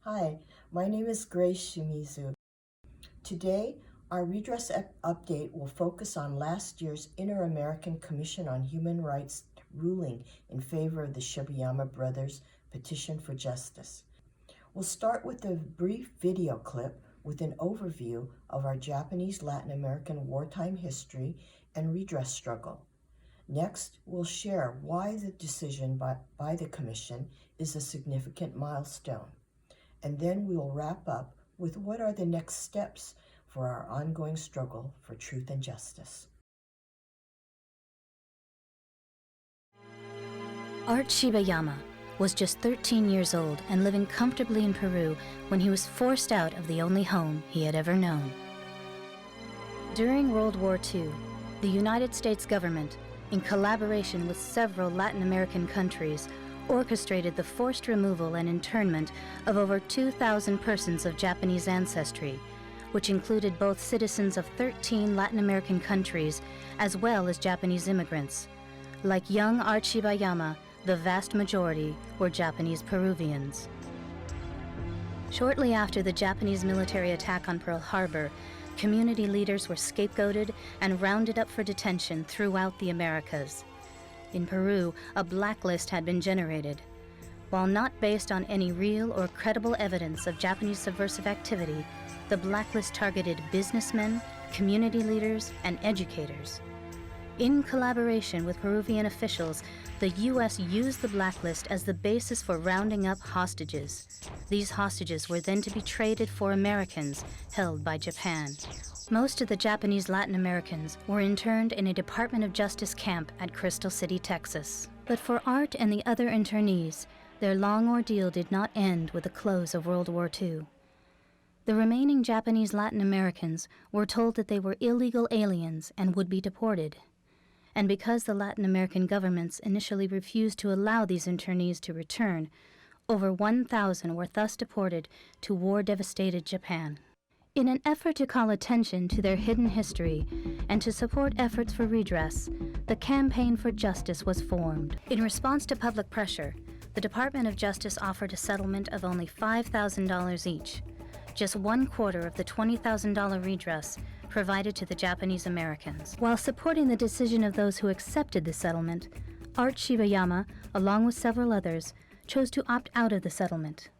Hi, my name is Grace Shimizu. Today, our Redress update will focus on last year's Inter-American Commission on Human Rights ruling in favor of the Shibayama brothers' petition for justice. We'll start with a brief video clip with an overview of our Japanese Latin American wartime history and redress struggle. Next, we'll share why the decision by the Commission is a significant milestone. And then we will wrap up with what are the next steps for our ongoing struggle for truth and justice. Art Shibayama was just 13 years old and living comfortably in Peru when he was forced out of the only home he had ever known. During World War II, the United States government, in collaboration with several Latin American countries, orchestrated the forced removal and internment of over 2,000 persons of Japanese ancestry, which included both citizens of 13 Latin American countries as well as Japanese immigrants. Like young Art Shibayama, the vast majority were Japanese Peruvians. Shortly after the Japanese military attack on Pearl Harbor, community leaders were scapegoated and rounded up for detention throughout the Americas. In Peru, a blacklist had been generated. While not based on any real or credible evidence of Japanese subversive activity, the blacklist targeted businessmen, community leaders, and educators. In collaboration with Peruvian officials, the U.S. used the blacklist as the basis for rounding up hostages. These hostages were then to be traded for Americans held by Japan. Most of the Japanese Latin Americans were interned in a Department of Justice camp at Crystal City, Texas. But for Art and the other internees, their long ordeal did not end with the close of World War II. The remaining Japanese Latin Americans were told that they were illegal aliens and would be deported. And because the Latin American governments initially refused to allow these internees to return, over 1,000 were thus deported to war-devastated Japan. In an effort to call attention to their hidden history and to support efforts for redress, the Campaign for Justice was formed. In response to public pressure, the Department of Justice offered a settlement of only $5,000 each, just 1/4 of the $20,000 redress provided to the Japanese Americans. While supporting the decision of those who accepted the settlement, Art Shibayama, along with several others, chose to opt out of the settlement.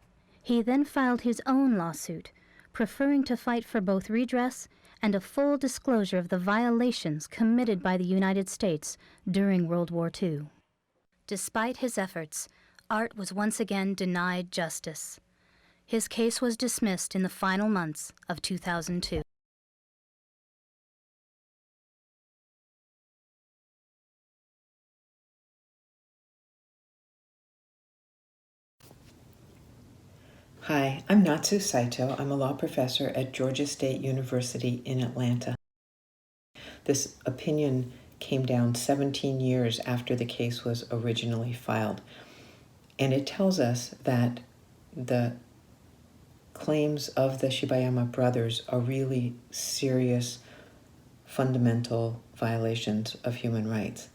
He then filed his own lawsuit, preferring to fight for both redress and a full disclosure of the violations committed by the United States during World War II. Despite his efforts, Art was once again denied justice. His case was dismissed in the final months of 2002. Hi, I'm Natsu Saito. I'm a law professor at Georgia State University in Atlanta. This opinion came down 17 years after the case was originally filed, and it tells us that the claims of the Shibayama brothers are really serious, fundamental violations of human rights.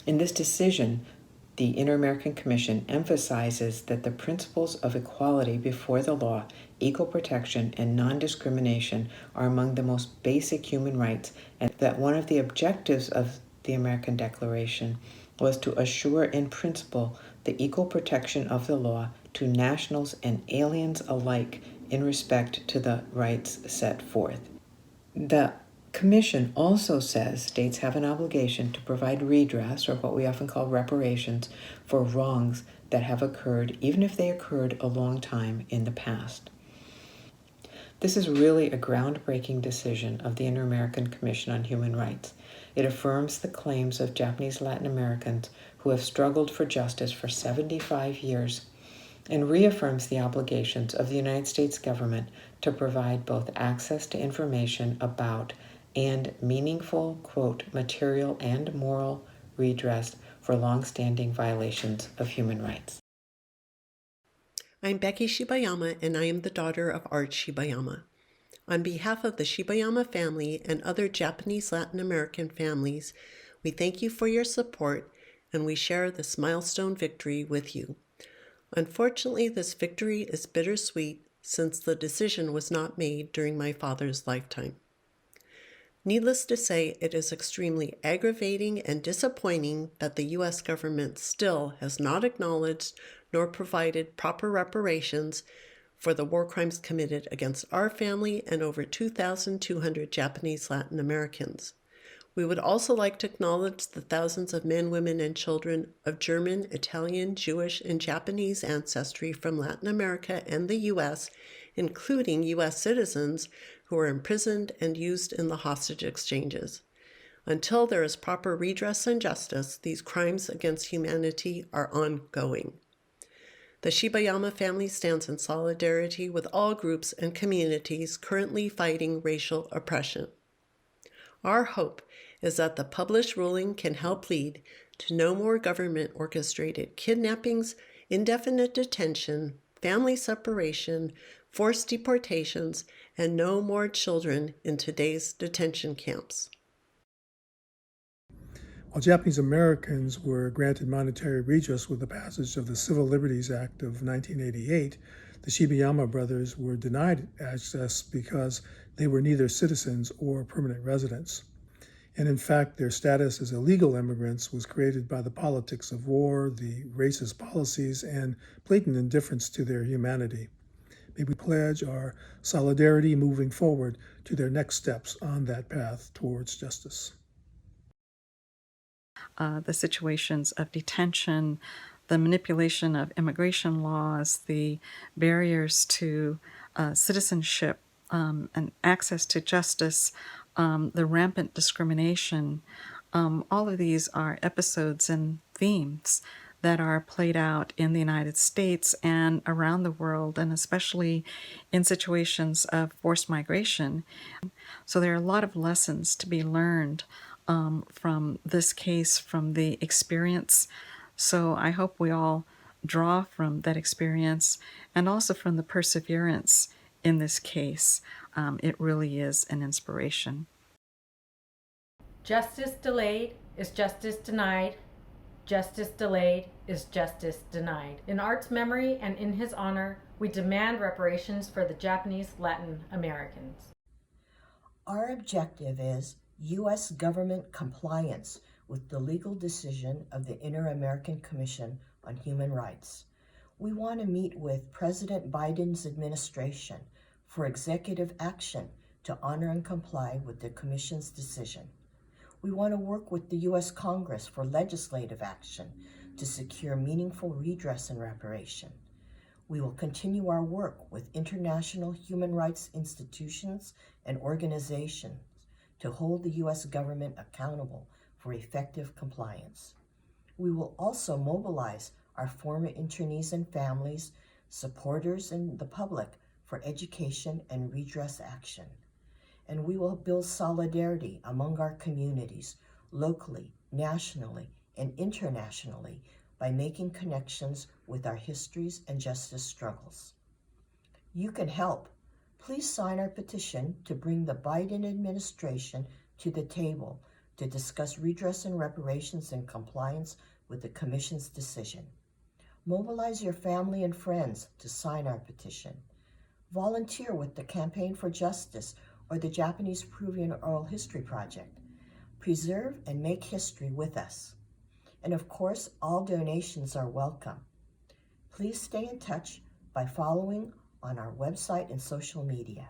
In this decision, the Inter-American Commission emphasizes that the principles of equality before the law, equal protection, and non-discrimination are among the most basic human rights, and that one of the objectives of the American Declaration was to assure in principle the equal protection of the law to nationals and aliens alike in respect to the rights set forth. The Commission also says states have an obligation to provide redress, or what we often call reparations, for wrongs that have occurred, even if they occurred a long time in the past. This is really a groundbreaking decision of the Inter-American Commission on Human Rights. It affirms the claims of Japanese Latin Americans who have struggled for justice for 75 years and reaffirms the obligations of the United States government to provide both access to information about and meaningful, quote, material and moral redress for long-standing violations of human rights. I'm Becky Shibayama, and I am the daughter of Art Shibayama. On behalf of the Shibayama family and other Japanese Latin American families, we thank you for your support, and we share this milestone victory with you. Unfortunately, this victory is bittersweet since the decision was not made during my father's lifetime. Needless to say, it is extremely aggravating and disappointing that the U.S. government still has not acknowledged nor provided proper reparations for the war crimes committed against our family and over 2,200 Japanese Latin Americans. We would also like to acknowledge the thousands of men, women, and children of German, Italian, Jewish, and Japanese ancestry from Latin America and the U.S., including U.S. citizens who were imprisoned and used in the hostage exchanges. Until there is proper redress and justice, these crimes against humanity are ongoing. The Shibayama family stands in solidarity with all groups and communities currently fighting racial oppression. Our hope is that the published ruling can help lead to no more government-orchestrated kidnappings, indefinite detention, family separation, forced deportations, and no more children in today's detention camps. While Japanese Americans were granted monetary redress with the passage of the Civil Liberties Act of 1988, the Shibayama brothers were denied access because they were neither citizens or permanent residents. And in fact, their status as illegal immigrants was created by the politics of war, the racist policies, and blatant indifference to their humanity. May we pledge our solidarity moving forward to their next steps on that path towards justice. The situations of detention, the manipulation of immigration laws, the barriers to citizenship and access to justice, the rampant discrimination, all of these are episodes and themes that are played out in the United States and around the world, and especially in situations of forced migration. So there are a lot of lessons to be learned from this case, from the experience. So I hope we all draw from that experience and also from the perseverance in this case. It really is an inspiration. Justice delayed is justice denied. Justice delayed is justice denied. In Art's memory and in his honor, we demand reparations for the Japanese Latin Americans. Our objective is U.S. government compliance with the legal decision of the Inter-American Commission on Human Rights. We want to meet with President Biden's administration for executive action to honor and comply with the Commission's decision. We want to work with the U.S. Congress for legislative action to secure meaningful redress and reparation. We will continue our work with international human rights institutions and organizations to hold the U.S. government accountable for effective compliance. We will also mobilize our former internees and families, supporters, and the public for education and redress action. And we will build solidarity among our communities, locally, nationally, and internationally, by making connections with our histories and justice struggles. You can help. Please sign our petition to bring the Biden administration to the table to discuss redress and reparations in compliance with the Commission's decision. Mobilize your family and friends to sign our petition. Volunteer with the Campaign for Justice or the Japanese Peruvian Oral History Project. Preserve and make history with us. And of course, all donations are welcome. Please stay in touch by following on our website and social media.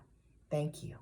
Thank you.